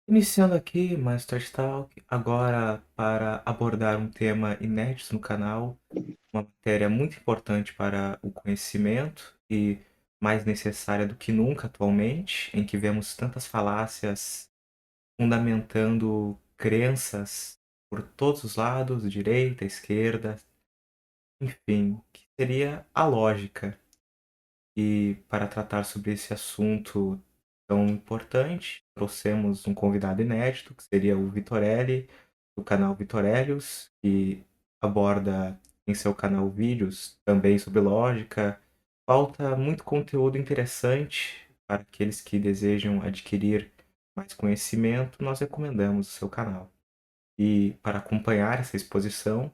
Iniciando aqui Master Talk, agora para abordar um tema inédito no canal, uma matéria muito importante para o conhecimento e mais necessária do que nunca atualmente, em que vemos tantas falácias fundamentando crenças por todos os lados, direita, esquerda, enfim, que seria a lógica. E para tratar sobre esse assunto tão importante, trouxemos um convidado inédito, que seria o Vitorelli, do canal Vitorelius, que aborda em seu canal vídeos também sobre lógica. Falta muito conteúdo interessante para aqueles que desejam adquirir mais conhecimento, nós recomendamos o seu canal. E para acompanhar essa exposição,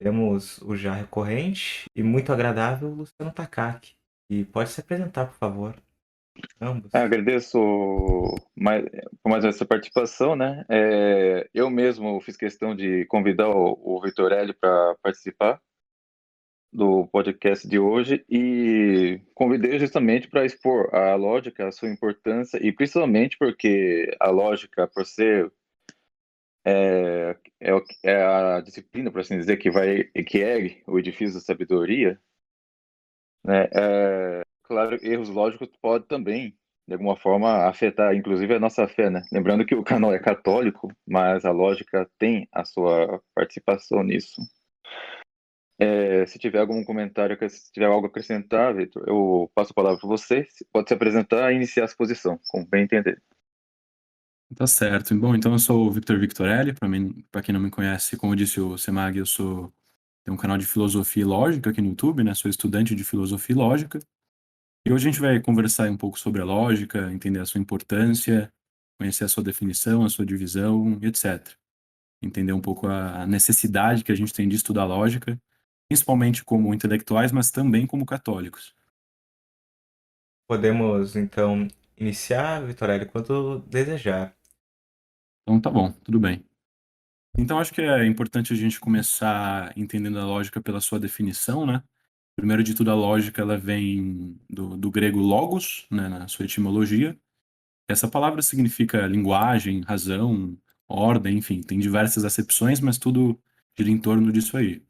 temos o já recorrente e muito agradável Luciano Takaki. E pode se apresentar, por favor, ambos. Agradeço por mais essa participação, né? Eu mesmo fiz questão de convidar o Vitorelli para participar do podcast de hoje e convidei justamente para expor a lógica, a sua importância e principalmente porque a lógica, por ser é a disciplina, por assim dizer, que ergue o edifício da sabedoria, né? Claro, erros lógicos podem também, de alguma forma, afetar, inclusive, a nossa fé, né? Lembrando que o canal é católico, mas a lógica tem a sua participação nisso. Se tiver algum comentário, se tiver algo a acrescentar, Vitor, eu passo a palavra para você. Pode se apresentar e iniciar a exposição, como bem entender. Tá certo. Bom, então eu sou o Victor Victorelli, para quem não me conhece, como disse o Semag, tenho um canal de filosofia e lógica aqui no YouTube, né? Sou estudante de filosofia e lógica. E hoje a gente vai conversar um pouco sobre a lógica, entender a sua importância, conhecer a sua definição, a sua divisão, e etc. Entender um pouco a necessidade que a gente tem de estudar lógica, principalmente como intelectuais, mas também como católicos. Podemos, então, iniciar, Vitorelli, quando desejar. Então tá bom, tudo bem. Então acho que é importante a gente começar entendendo a lógica pela sua definição, né? Primeiro de tudo, a lógica ela vem do grego logos, né, na sua etimologia. Essa palavra significa linguagem, razão, ordem, enfim, tem diversas acepções, mas tudo gira em torno disso aí.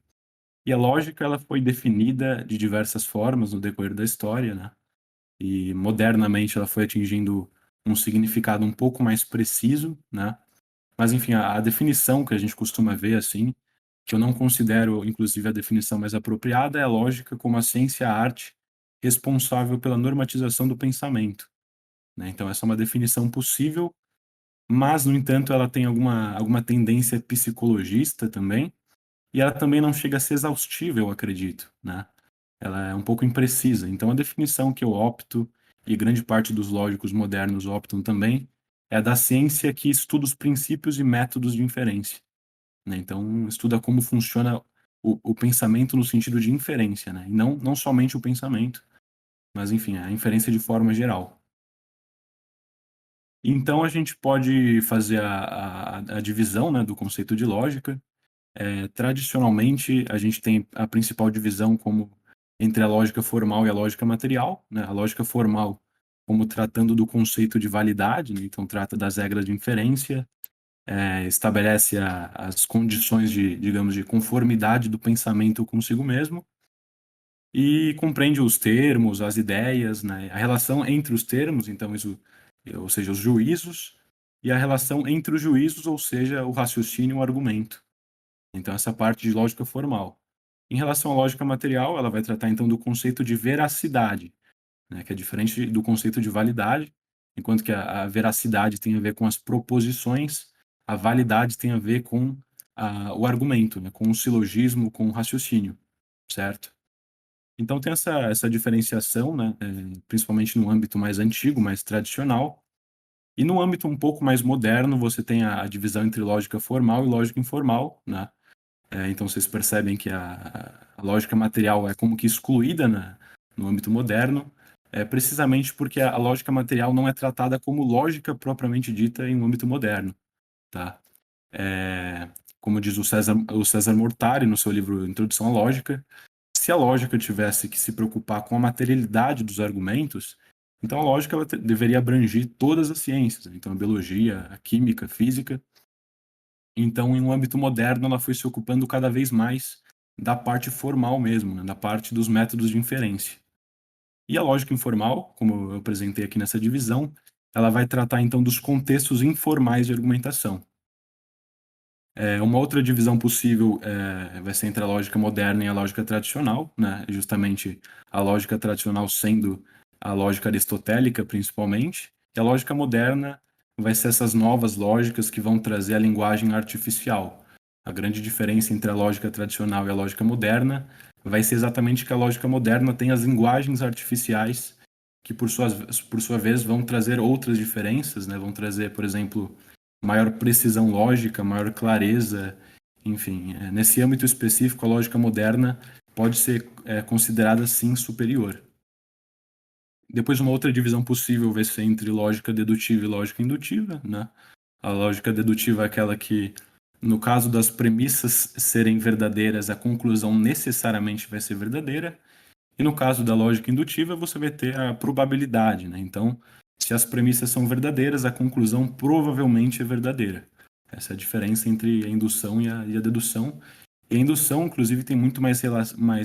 E a lógica ela foi definida de diversas formas no decorrer da história, né? E modernamente ela foi atingindo um significado um pouco mais preciso, né? Mas enfim, a definição que a gente costuma ver assim, que eu não considero inclusive a definição mais apropriada, é a lógica como a ciência e a arte responsável pela normatização do pensamento, né? Então essa é uma definição possível, mas no entanto ela tem alguma tendência psicologista também, e ela também não chega a ser exaustiva, eu acredito, né? Ela é um pouco imprecisa. Então, a definição que eu opto, e grande parte dos lógicos modernos optam também, é a da ciência que estuda os princípios e métodos de inferência, né? Então, estuda como funciona o pensamento no sentido de inferência, né? E não somente o pensamento, mas, enfim, a inferência de forma geral. Então, a gente pode fazer a divisão, né, do conceito de lógica. Tradicionalmente, a gente tem a principal divisão como entre a lógica formal e a lógica material, né? A lógica formal como tratando do conceito de validade, né? Então trata das regras de inferência, estabelece as condições de, digamos, de conformidade do pensamento consigo mesmo e compreende os termos, as ideias, né? A relação entre os termos, então isso, ou seja, os juízos, e a relação entre os juízos, ou seja, o raciocínio e o argumento. Então, essa parte de lógica formal. Em relação à lógica material, ela vai tratar então do conceito de veracidade, né, que é diferente do conceito de validade, enquanto que a veracidade tem a ver com as proposições, a validade tem a ver com o argumento, né, com o silogismo, com o raciocínio, certo? Então tem essa diferenciação, né, principalmente no âmbito mais antigo, mais tradicional, e no âmbito um pouco mais moderno, você tem a divisão entre lógica formal e lógica informal, né? Então vocês percebem que a lógica material é como que excluída no âmbito moderno, precisamente porque a lógica material não é tratada como lógica propriamente dita em um âmbito moderno, tá? É, como diz o César Mortari no seu livro Introdução à Lógica, se a lógica tivesse que se preocupar com a materialidade dos argumentos, Então, a lógica ela deveria abranger todas as ciências, né? Então, a biologia, a química, a física. Então, em um âmbito moderno, ela foi se ocupando cada vez mais da parte formal mesmo, né? Da parte dos métodos de inferência. E a lógica informal, como eu apresentei aqui nessa divisão, ela vai tratar então dos contextos informais de argumentação. Uma outra divisão possível vai ser entre a lógica moderna e a lógica tradicional, né? Justamente a lógica tradicional sendo a lógica aristotélica, principalmente, e a lógica moderna vai ser essas novas lógicas que vão trazer a linguagem artificial. A grande diferença entre a lógica tradicional e a lógica moderna vai ser exatamente que a lógica moderna tem as linguagens artificiais que, por sua vez, vão trazer outras diferenças, né? Vão trazer, por exemplo, maior precisão lógica, maior clareza, enfim. Nesse âmbito específico, a lógica moderna pode ser considerada, sim, superior. Depois, uma outra divisão possível vai ser entre lógica dedutiva e lógica indutiva, né? A lógica dedutiva é aquela que, no caso das premissas serem verdadeiras, a conclusão necessariamente vai ser verdadeira. E no caso da lógica indutiva, você vai ter a probabilidade, né? Então, se as premissas são verdadeiras, a conclusão provavelmente é verdadeira. Essa é a diferença entre a indução e a dedução. E a indução, inclusive, tem muito mais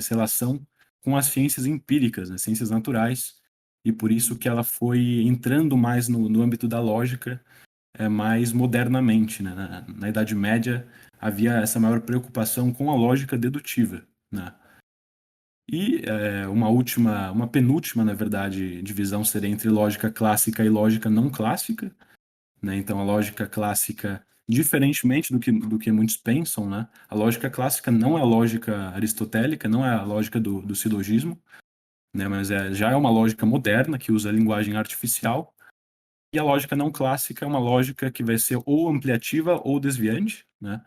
relação com as ciências empíricas, né? Ciências naturais, e por isso que ela foi entrando mais no âmbito da lógica, mais modernamente, né? Na Idade Média, havia essa maior preocupação com a lógica dedutiva, né? E uma penúltima, na verdade, divisão seria entre lógica clássica e lógica não clássica, né? Então, a lógica clássica, diferentemente do que muitos pensam, né? A lógica clássica não é a lógica aristotélica, não é a lógica do silogismo, né? Mas já é uma lógica moderna que usa a linguagem artificial. E a lógica não clássica é uma lógica que vai ser ou ampliativa ou desviante, né?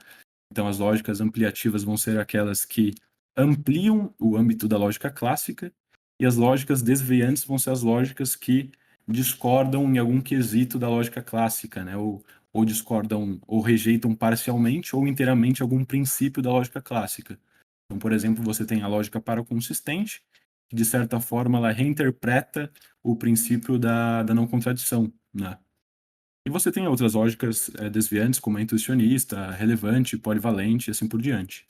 Então, as lógicas ampliativas vão ser aquelas que ampliam o âmbito da lógica clássica, e as lógicas desviantes vão ser as lógicas que discordam em algum quesito da lógica clássica, né? Ou discordam, ou rejeitam parcialmente ou inteiramente algum princípio da lógica clássica. Então, por exemplo, você tem a lógica paraconsistente, que de certa forma ela reinterpreta o princípio da não contradição, né? E você tem outras lógicas desviantes, como a intuicionista, a relevante, polivalente e assim por diante,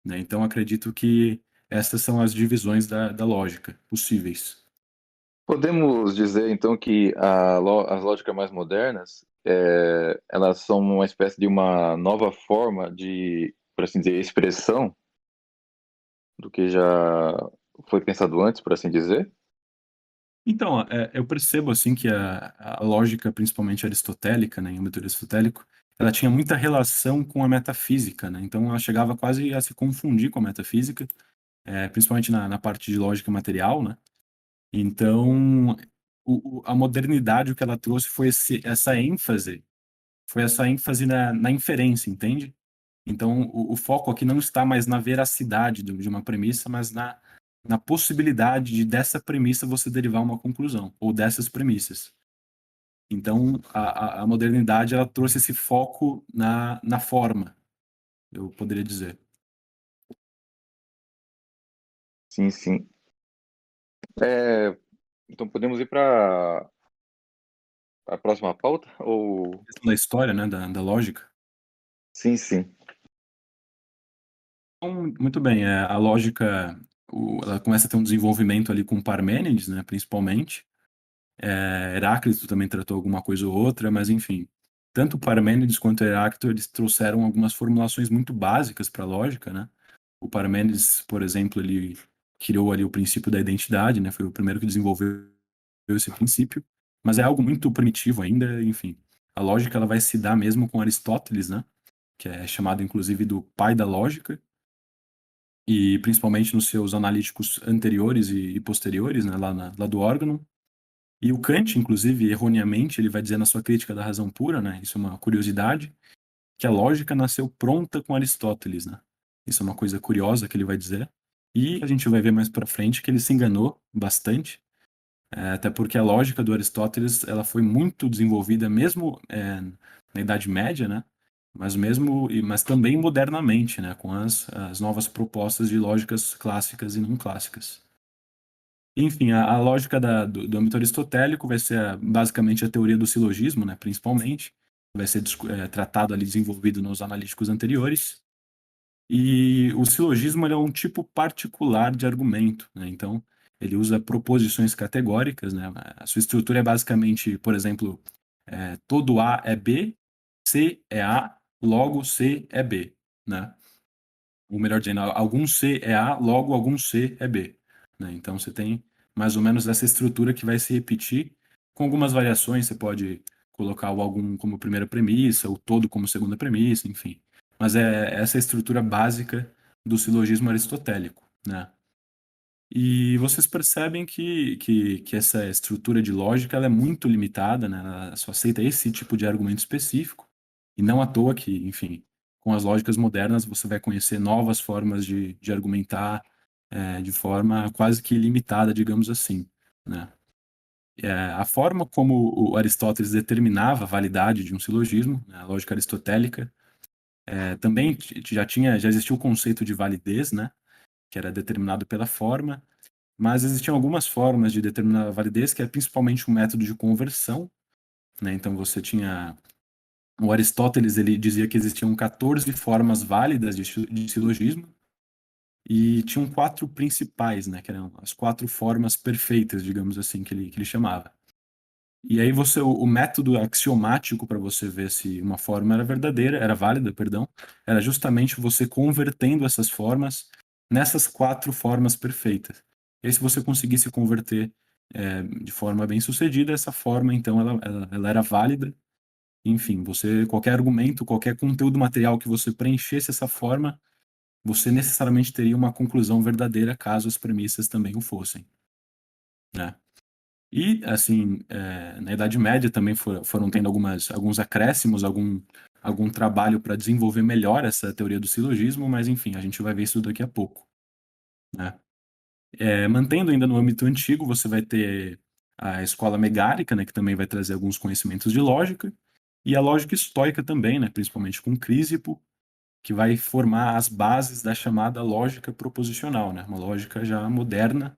né? Então, acredito que essas são as divisões da lógica possíveis. Podemos dizer, então, que as lógicas mais modernas, elas são uma espécie de uma nova forma de, por assim dizer, expressão do que já foi pensado antes, por assim dizer? Então, eu percebo assim que a lógica, principalmente aristotélica, né, em âmbito aristotélico, ela tinha muita relação com a metafísica, né? Então, ela chegava quase a se confundir com a metafísica, principalmente na parte de lógica material, né? Então, a modernidade, o que ela trouxe foi essa ênfase na inferência, entende? Então, o foco aqui não está mais na veracidade de uma premissa, mas na possibilidade de dessa premissa você derivar uma conclusão, ou dessas premissas. Então, a modernidade, ela trouxe esse foco na forma, eu poderia dizer. Sim, sim. Então podemos ir para a próxima pauta? Ou... Questão da história, né, da lógica. Sim, sim. Então, muito bem, a lógica, ela começa a ter um desenvolvimento ali com Parmênides, né, principalmente. Heráclito também tratou alguma coisa ou outra, mas enfim. Tanto Parmênides quanto Heráclito, eles trouxeram algumas formulações muito básicas para a lógica, né? O Parmênides, por exemplo, ele criou ali o princípio da identidade, né? Foi o primeiro que desenvolveu esse princípio, mas é algo muito primitivo ainda, enfim. A lógica ela vai se dar mesmo com Aristóteles, né? Que é chamado inclusive do pai da lógica, e principalmente nos seus analíticos anteriores e posteriores, né? Lá do Organon. E o Kant, inclusive, erroneamente, ele vai dizer na sua crítica da razão pura, né? Isso é uma curiosidade, que a lógica nasceu pronta com Aristóteles, né? Isso é uma coisa curiosa que ele vai dizer. E a gente vai ver mais para frente que ele se enganou bastante, até porque a lógica do Aristóteles ela foi muito desenvolvida mesmo na Idade Média, né? Mas também modernamente, né? Com as novas propostas de lógicas clássicas e não clássicas. Enfim, a lógica do âmbito aristotélico vai ser basicamente a teoria do silogismo, né, principalmente, vai ser tratado ali, desenvolvido nos analíticos anteriores. E o silogismo ele é um tipo particular de argumento, né? Então, ele usa proposições categóricas, né? A sua estrutura é basicamente, por exemplo, todo A é B, C é A, logo C é B, né? Ou melhor dizendo, algum C é A, logo algum C é B, né? Então, você tem mais ou menos essa estrutura que vai se repetir com algumas variações. Você pode colocar o algum como primeira premissa, o todo como segunda premissa, enfim. Mas é essa a estrutura básica do silogismo aristotélico, né? E vocês percebem que essa estrutura de lógica ela é muito limitada, né? Ela só aceita esse tipo de argumento específico, e não à toa que, enfim, com as lógicas modernas você vai conhecer novas formas de argumentar de forma quase que ilimitada, digamos assim, né? A forma como o Aristóteles determinava a validade de um silogismo, né, a lógica aristotélica, também já existia o conceito de validez, né? Que era determinado pela forma, mas existiam algumas formas de determinar a validez, que é principalmente um método de conversão, né? Então você tinha o Aristóteles, ele dizia que existiam 14 formas válidas de silogismo e tinham quatro principais, né? Que eram as quatro formas perfeitas, digamos assim, que ele chamava. E aí o método axiomático para você ver se uma forma era verdadeira, era válida, perdão, era justamente você convertendo essas formas nessas quatro formas perfeitas. E aí, se você conseguisse converter de forma bem sucedida, essa forma, então, ela era válida. Enfim, qualquer argumento, qualquer conteúdo material que você preenchesse essa forma, você necessariamente teria uma conclusão verdadeira caso as premissas também o fossem, né? E, assim, na Idade Média também foram tendo alguns acréscimos, algum trabalho para desenvolver melhor essa teoria do silogismo, mas, enfim, a gente vai ver isso daqui a pouco, né? Mantendo ainda no âmbito antigo, você vai ter a escola megárica, né, que também vai trazer alguns conhecimentos de lógica, e a lógica estoica também, né, principalmente com Crísipo, que vai formar as bases da chamada lógica proposicional, né, uma lógica já moderna,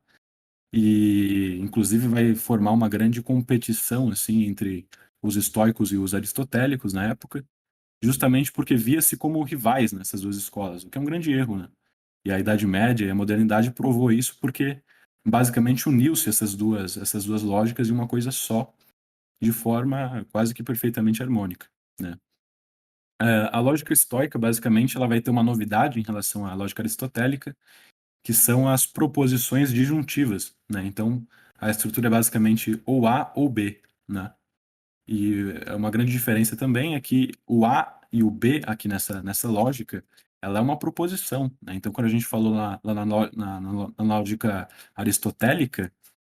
e inclusive vai formar uma grande competição assim entre os estoicos e os aristotélicos na época, justamente porque via-se como rivais nessas duas escolas, o que é um grande erro, né? E a Idade Média e a modernidade provou isso porque basicamente uniu-se essas duas lógicas em uma coisa só, de forma quase que perfeitamente harmônica, né? A lógica estoica, basicamente, ela vai ter uma novidade em relação à lógica aristotélica, que são as proposições disjuntivas, né? Então, a estrutura é basicamente ou A ou B, né? E uma grande diferença também é que o A e o B aqui nessa lógica, ela é uma proposição, né? Então, quando a gente falou lá na lógica aristotélica,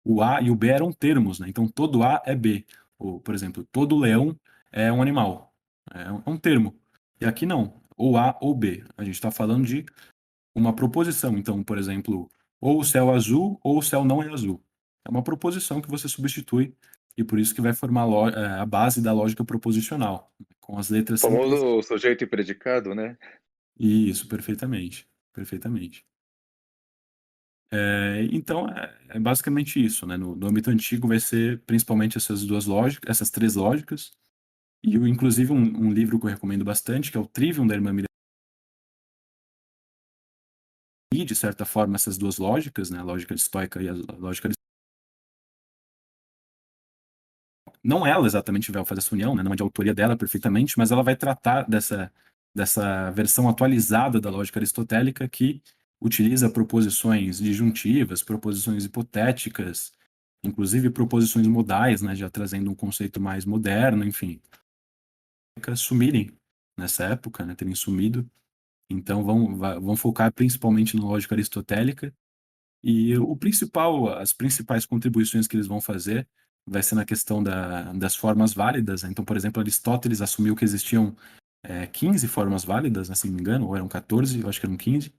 o A e o B eram termos, né? Então, todo A é B. Ou, por exemplo, todo leão é um animal. É um termo. E aqui não. Ou A ou B. A gente está falando de uma proposição. Então, por exemplo, ou o céu azul ou o céu não é azul. É uma proposição que você substitui e por isso que vai formar a base da lógica proposicional, com as letras O simples. famoso sujeito e predicado, né? Isso, perfeitamente. Perfeitamente. Então, é basicamente isso, né? No âmbito antigo vai ser principalmente essas duas lógicas, essas três lógicas, e inclusive um livro que eu recomendo bastante, que é o Trivium da Irmã Miriam, de certa forma, essas duas lógicas, né? A lógica estoica e a lógica não ela exatamente vai fazer essa união, né, não é de autoria dela perfeitamente, mas ela vai tratar dessa versão atualizada da lógica aristotélica que utiliza proposições disjuntivas, proposições hipotéticas, inclusive proposições modais, né, já trazendo um conceito mais moderno, enfim, sumirem nessa época, né, terem sumido, então vão focar principalmente na lógica aristotélica e as principais contribuições que eles vão fazer vai ser na questão das formas válidas, né? Então, por exemplo, Aristóteles assumiu que existiam 15 formas válidas, né, se não me engano, ou eram 14, eu acho que eram 15.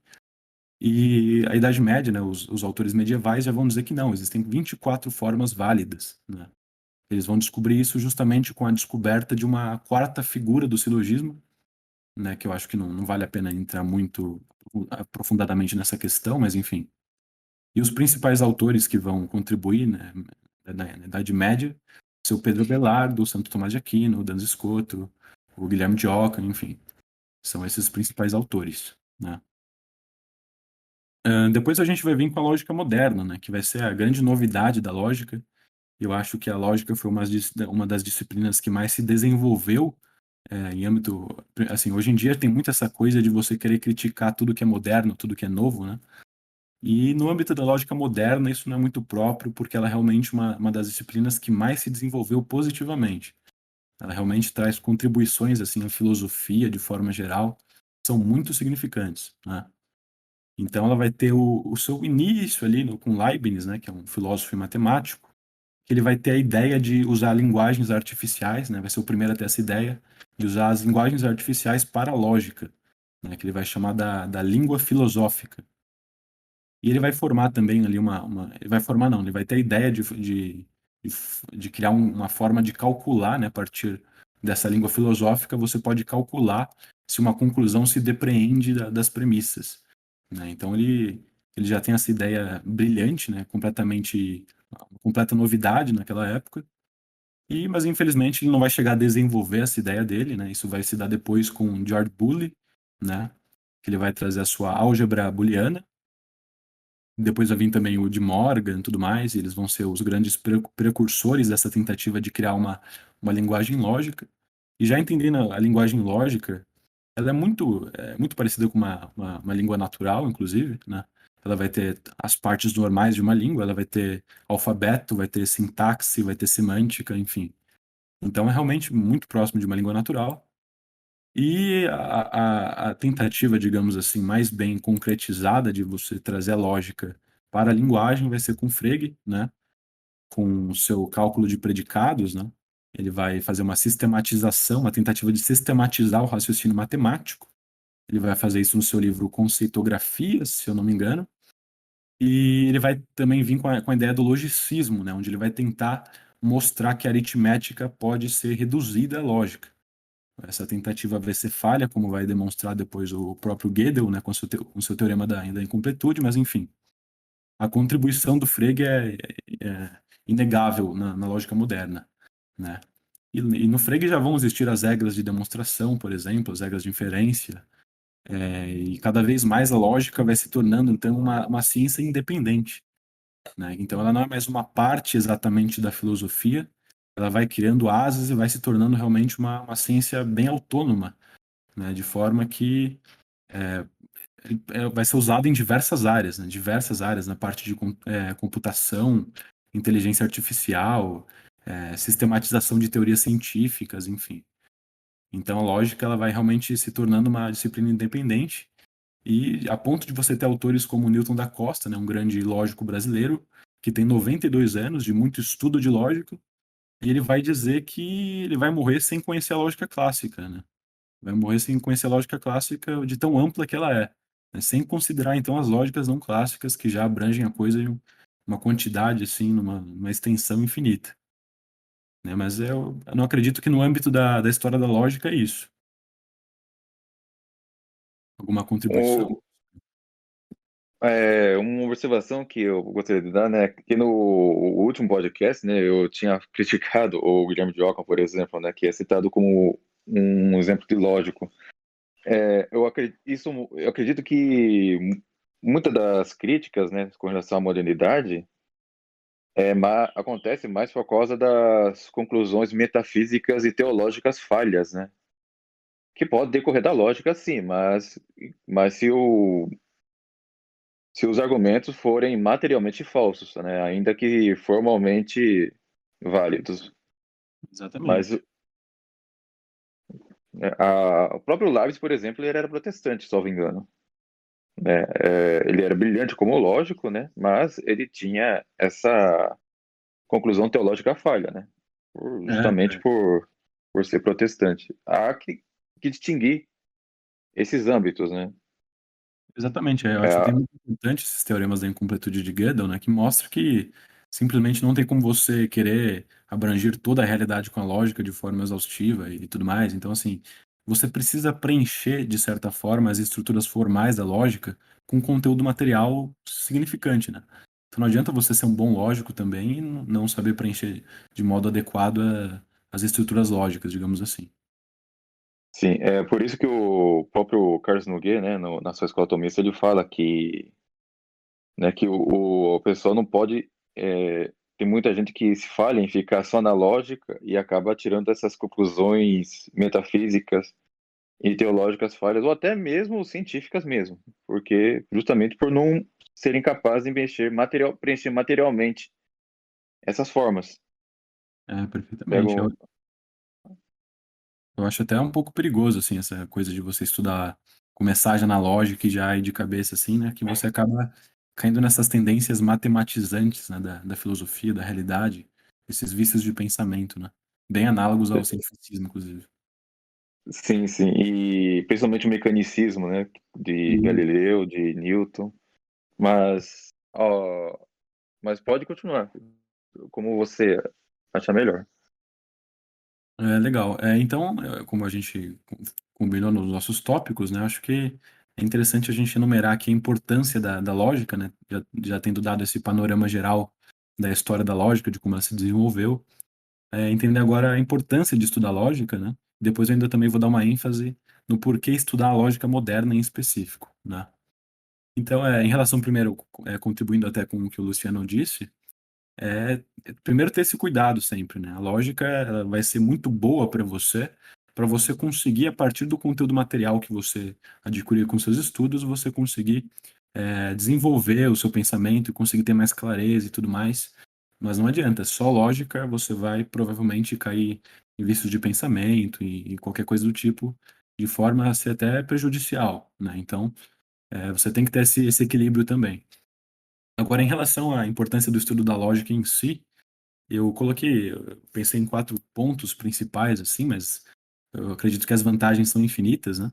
E a Idade Média, né, os autores medievais já vão dizer que não, existem 24 formas válidas, né? Eles vão descobrir isso justamente com a descoberta de uma quarta figura do silogismo, né, que eu acho que não vale a pena entrar muito aprofundadamente nessa questão, mas enfim, E os principais autores que vão contribuir, né, na Idade Média, são o Pedro Abelardo, o Santo Tomás de Aquino, o Duns Scoto, o Guilherme de Ockham, enfim, são esses principais autores, né. Depois a gente vai vir com a lógica moderna, né, que vai ser a grande novidade da lógica. Eu acho que a lógica foi uma das disciplinas que mais se desenvolveu em âmbito. Assim, hoje em dia tem muito essa coisa de você querer criticar tudo que é moderno, tudo que é novo, né? E no âmbito da lógica moderna, isso não é muito próprio, porque ela é realmente uma das disciplinas que mais se desenvolveu positivamente. Ela realmente traz contribuições assim à filosofia de forma geral, são muito significantes, né? Então ela vai ter o seu início ali com Leibniz, né, que é um filósofo e matemático, que ele vai ter a ideia de usar linguagens artificiais, né, vai ser o primeiro a ter essa ideia de usar as linguagens artificiais para a lógica, né, que ele vai chamar da língua filosófica. E ele vai formar também ali ele vai formar não, ele vai ter a ideia de criar uma forma de calcular, né, a partir dessa língua filosófica, você pode calcular se uma conclusão se depreende das premissas, né? Então ele já tem essa ideia brilhante, né, completamente uma completa novidade naquela época. Mas infelizmente ele não vai chegar a desenvolver essa ideia dele, né? Isso vai se dar depois com George Boole, né? Que ele vai trazer a sua álgebra booleana. Depois vai vir também o de Morgan e tudo mais, e eles vão ser os grandes precursores dessa tentativa de criar uma linguagem lógica. E já entendendo a linguagem lógica, ela é muito parecida com uma língua natural, inclusive, né? Ela vai ter as partes normais de uma língua, ela vai ter alfabeto, vai ter sintaxe, vai ter semântica, enfim. Então é realmente muito próximo de uma língua natural. E a tentativa, digamos assim, mais bem concretizada de você trazer a lógica para a linguagem vai ser com Frege, né? Com o seu cálculo de predicados, né? Ele vai fazer uma sistematização, uma tentativa de sistematizar o raciocínio matemático. Ele vai fazer isso no seu livro Conceitografias, se eu não me engano. E ele vai também vir com a ideia do logicismo, né? Onde ele vai tentar mostrar que a aritmética pode ser reduzida à lógica. Essa tentativa vai ser falha, como vai demonstrar depois o próprio Gödel, né, com seu teorema da incompletude, mas enfim, a contribuição do Frege é inegável na lógica moderna, né? E no Frege já vão existir as regras de demonstração, por exemplo, as regras de inferência, e cada vez mais a lógica vai se tornando, então, uma ciência independente, né? Então ela não é mais uma parte exatamente da filosofia, ela vai criando asas e vai se tornando realmente uma ciência bem autônoma, né? De forma que vai ser usado em diversas áreas, né? Diversas áreas, na parte de computação, inteligência artificial, sistematização de teorias científicas, enfim. Então a lógica ela vai realmente se tornando uma disciplina independente e a ponto de você ter autores como Newton da Costa, né, um grande lógico brasileiro, que tem 92 anos de muito estudo de lógica, e ele vai dizer que ele vai morrer sem conhecer a lógica clássica, né? Vai morrer sem conhecer a lógica clássica de tão ampla que ela é, né? Sem considerar então as lógicas não clássicas que já abrangem a coisa em uma quantidade assim, numa extensão infinita, né? Mas eu não acredito que no âmbito da história da lógica é isso. Alguma contribuição? Uma observação que eu gostaria de dar, né, que no último podcast, né, eu tinha criticado o Guilherme de Ockham, por exemplo, né, que é citado como um exemplo de lógico. Eu acredito que muitas das críticas, né, com relação à modernidade, acontece mais por causa das conclusões metafísicas e teológicas falhas, né, que pode decorrer da lógica, sim, mas se os argumentos forem materialmente falsos, né, ainda que formalmente válidos. Mas Exatamente. o próprio Leibniz, por exemplo, ele era protestante, salvo engano. Né? Ele era brilhante como lógico, né? Mas ele tinha essa conclusão teológica falha, né? Justamente É, por ser protestante. Há que distinguir esses âmbitos, né? exatamente. Eu acho que É, tem muito importante esses teoremas da incompletude de Gödel, né, que mostra que simplesmente não tem como você querer abranger toda a realidade com a lógica de forma exaustiva e tudo mais. Então, assim, você precisa preencher, de certa forma, as estruturas formais da lógica com conteúdo material significante, né? Então não adianta você ser um bom lógico também e não saber preencher de modo adequado as estruturas lógicas, digamos assim. Sim, é por isso que o próprio Carlos Nogueira, né, na sua escola tomista, ele fala que, né, que o pessoal não pode. Tem muita gente que se falha em ficar só na lógica e acaba tirando essas conclusões metafísicas e teológicas falhas, ou até mesmo científicas mesmo, porque justamente por não serem capazes de preencher materialmente essas formas. É, perfeitamente. Pego, Eu acho até um pouco perigoso, assim, essa coisa de você estudar, começar já na lógica e já ir de cabeça, assim, né? Que você acaba caindo nessas tendências matematizantes, né? Da filosofia, da realidade, esses vícios de pensamento, né? Bem análogos ao cientificismo, inclusive. sim, sim, e principalmente o mecanicismo, né, de E Galileu, de Newton, mas, ó, mas pode continuar, como você achar melhor. é legal. Então, como a gente combinou nos nossos tópicos, né? Acho que é interessante a gente enumerar aqui a importância da lógica, né? Já tendo dado esse panorama geral da história da lógica, de como ela se desenvolveu. Entender agora a importância de estudar lógica, né? Depois eu ainda também vou dar uma ênfase no porquê estudar a lógica moderna em específico, né? Então, em relação primeiro, contribuindo até com o que o Luciano disse, primeiro ter esse cuidado sempre, né? A lógica ela vai ser muito boa para você conseguir, a partir do conteúdo material que você adquirir com seus estudos, você conseguir desenvolver o seu pensamento e conseguir ter mais clareza e tudo mais. Mas não adianta, só lógica você vai provavelmente cair em vícios de pensamento e qualquer coisa do tipo, de forma a ser até prejudicial, né? Então, você tem que ter esse equilíbrio também. Agora, em relação à importância do estudo da lógica em si, eu pensei em 4 pontos principais, assim, mas eu acredito que as vantagens são infinitas, né?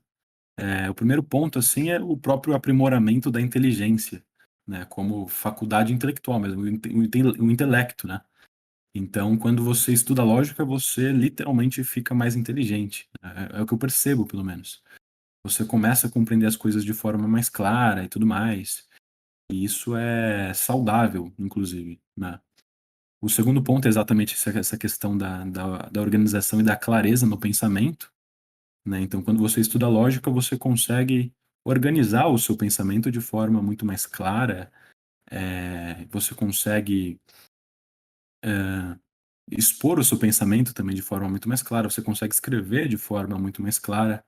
O primeiro ponto, assim, é o próprio aprimoramento da inteligência, né? Como faculdade intelectual mesmo, o intelecto, né? Então, quando você estuda lógica, você literalmente fica mais inteligente. É o que eu percebo, pelo menos. Você começa a compreender as coisas de forma mais clara e tudo mais. E isso é saudável, inclusive, né? O segundo ponto é exatamente essa questão da organização e da clareza no pensamento, né? Então, quando você estuda lógica, você consegue organizar o seu pensamento de forma muito mais clara, você consegue expor o seu pensamento também de forma muito mais clara, você consegue escrever de forma muito mais clara,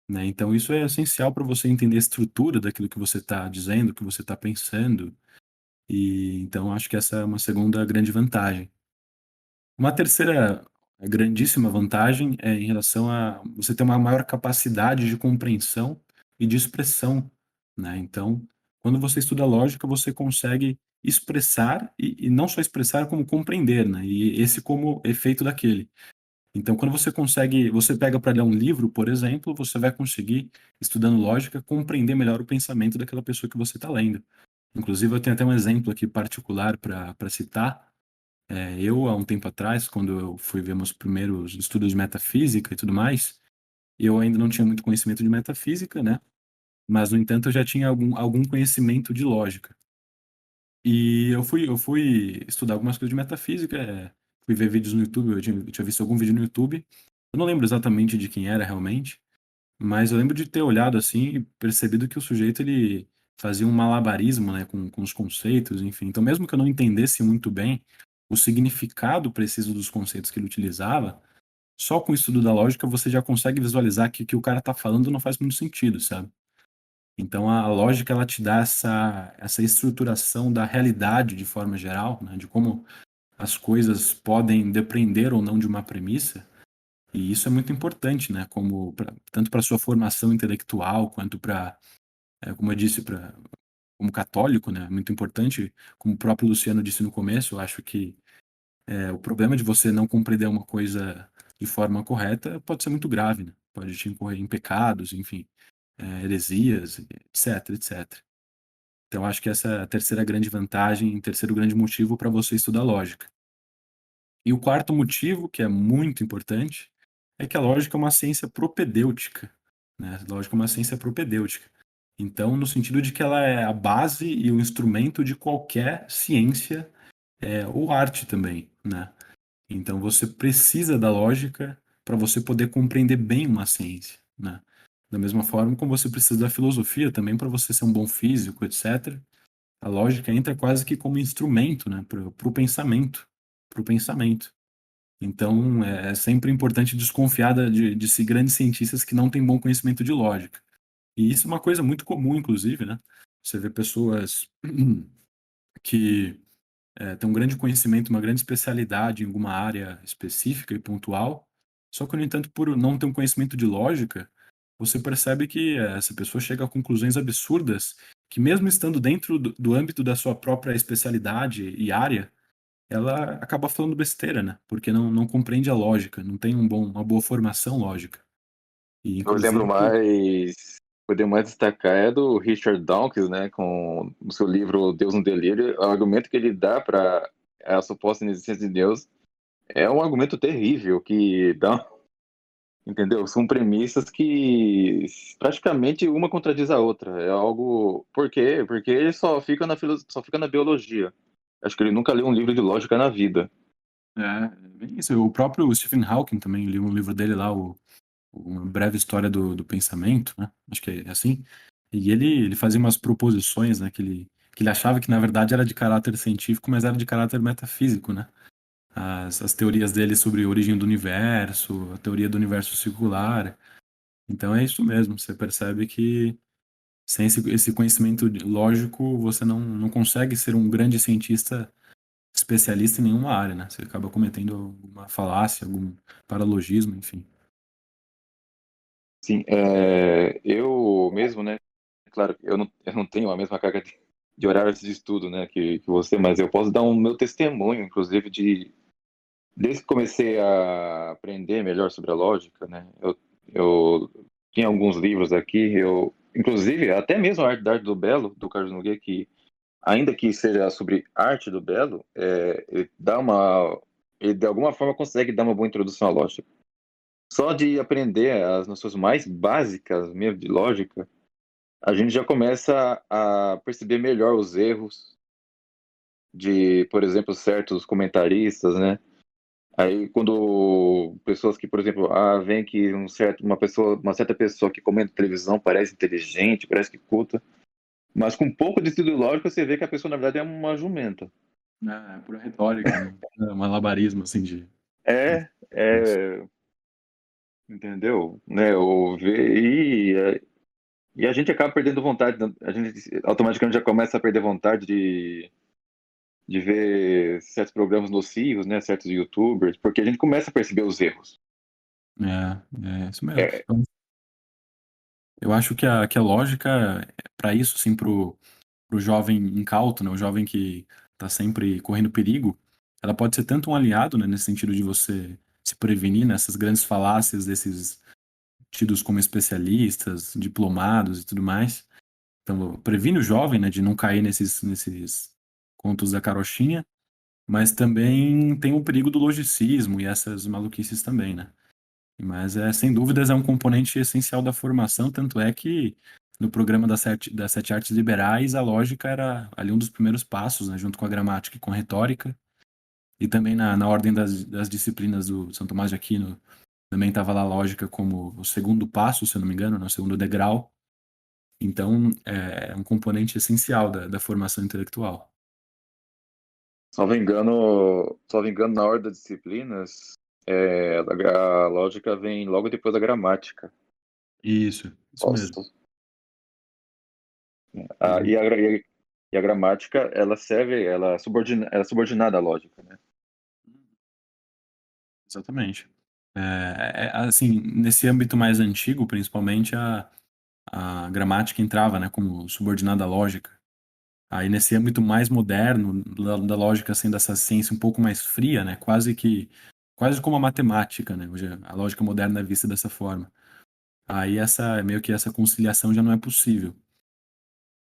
né? Então, isso é essencial para você entender a estrutura daquilo que você está dizendo, que você está pensando, e então acho que essa é uma segunda grande vantagem. Uma terceira grandíssima vantagem é em relação a você ter uma maior capacidade de compreensão e de expressão, né. Então, quando você estuda lógica, você consegue expressar e não só expressar, como compreender, né, e esse como efeito daquele. Então, quando você pega para ler um livro, por exemplo, você vai conseguir, estudando lógica, compreender melhor o pensamento daquela pessoa que você está lendo. Inclusive, eu tenho até um exemplo aqui particular para citar, eu, há um tempo atrás, quando eu fui ver meus primeiros estudos de metafísica e tudo mais, eu ainda não tinha muito conhecimento de metafísica, né? Mas, no entanto, eu já tinha algum conhecimento de lógica. E eu fui estudar algumas coisas de metafísica, fui ver vídeos no YouTube, eu tinha visto algum vídeo no YouTube. Eu não lembro exatamente de quem era realmente, mas eu lembro de ter olhado assim e percebido que o sujeito ele fazia um malabarismo, né, com os conceitos, enfim. Então, mesmo que eu não entendesse muito bem o significado preciso dos conceitos que ele utilizava, só com o estudo da lógica você já consegue visualizar que o que o cara está falando não faz muito sentido, sabe? Então, a lógica ela te dá essa estruturação da realidade de forma geral, né, de como as coisas podem depender ou não de uma premissa. E isso é muito importante, né? Tanto para sua formação intelectual, quanto para, como eu disse, como católico, né? Muito importante. Como o próprio Luciano disse no começo, eu acho que o problema de você não compreender uma coisa de forma correta pode ser muito grave, né? Pode te incorrer em pecados, enfim, heresias, etc, etc. Então, acho que essa é a terceira grande vantagem, terceiro grande motivo para você estudar lógica. E o quarto motivo, que é muito importante, é que a lógica é uma ciência propedêutica, né? A lógica é uma ciência propedêutica. Então, no sentido de que ela é a base e o instrumento de qualquer ciência, ou arte também, né? Então, você precisa da lógica para você poder compreender bem uma ciência, né? Da mesma forma como você precisa da filosofia também para você ser um bom físico, etc. A lógica entra quase que como instrumento, né, para o pensamento, para o pensamento. Então, é sempre importante desconfiar de grandes cientistas que não têm bom conhecimento de lógica. E isso é uma coisa muito comum, inclusive, né? Você vê pessoas que têm um grande conhecimento, uma grande especialidade em alguma área específica e pontual, só que, no entanto, por não ter um conhecimento de lógica, você percebe que essa pessoa chega a conclusões absurdas, que mesmo estando dentro do âmbito da sua própria especialidade e área, ela acaba falando besteira, né? Porque não compreende a lógica, não tem uma boa formação lógica. E, Eu lembro inclusive, mais, podemos mais destacar é do Richard Dawkins, né, com o seu livro Deus no Delírio. O argumento que ele dá para a suposta inexistência de Deus é um argumento terrível que dá, entendeu? São premissas que praticamente uma contradiz a outra. É algo, por quê? Porque ele só fica só fica na biologia. Acho que ele nunca leu um livro de lógica na vida. bem isso. O próprio Stephen Hawking também, eu li um livro dele lá, Uma Breve História do Pensamento, né? Acho que é assim. E ele fazia umas proposições, né? Que ele achava que, na verdade, era de caráter científico, mas era de caráter metafísico, né? As teorias dele sobre a origem do universo, a teoria do universo circular. Então é isso mesmo. Você percebe que sem esse conhecimento lógico, você não consegue ser um grande cientista especialista em nenhuma área, né? Você acaba cometendo alguma falácia, algum paralogismo, enfim. Sim, eu mesmo, né? Claro, eu não tenho a mesma carga de horários de estudo, né, que você, mas eu posso dar um meu testemunho, inclusive, desde que comecei a aprender melhor sobre a lógica, né? Eu tinha alguns livros aqui, inclusive, até mesmo a Arte da Arte do Belo, do Carlos Nogueira, que, ainda que seja sobre arte do belo, ele de alguma forma consegue dar uma boa introdução à lógica. Só de aprender as noções mais básicas mesmo de lógica, a gente já começa a perceber melhor os erros de, por exemplo, certos comentaristas, né? Aí quando pessoas que, por exemplo, vem que uma certa pessoa que comenta televisão parece inteligente, parece que culta, mas com um pouco de estudo lógico você vê que a pessoa na verdade é uma jumenta. É pura retórica, né? É um malabarismo, assim, É, isso. é, entendeu? Né? E a gente acaba perdendo vontade, a gente automaticamente já começa a perder vontade de ver certos programas nocivos, né? Certos YouTubers, porque a gente começa a perceber os erros. É isso mesmo. É, Eu acho que a lógica, para isso, assim, pro jovem incauto, né, o jovem que está sempre correndo perigo, ela pode ser tanto um aliado, né, nesse sentido de você se prevenir nessas grandes falácias desses tidos como especialistas, diplomados e tudo mais. Então, previne o jovem, né, de não cair nesses contos da carochinha, mas também tem o perigo do logicismo e essas maluquices também, né? Mas sem dúvidas é um componente essencial da formação, tanto é que no programa das sete artes liberais a lógica era ali um dos primeiros passos, né, junto com a gramática e com a retórica, e também na ordem das disciplinas do São Tomás de Aquino também estava lá a lógica como o segundo passo, se eu não me engano, né, o segundo degrau. Então é um componente essencial da formação intelectual. salvo engano, na ordem das disciplinas, a lógica vem logo depois da gramática. Isso mesmo. Nossa. Ah, e a gramática, ela é subordinada à lógica, né? Exatamente. Assim, nesse âmbito mais antigo, principalmente, a gramática entrava, né, como subordinada à lógica. Aí, nesse âmbito mais moderno, da lógica sendo essa ciência um pouco mais fria, né, quase como a matemática, né, hoje a lógica moderna é vista dessa forma. Aí, meio que essa conciliação já não é possível.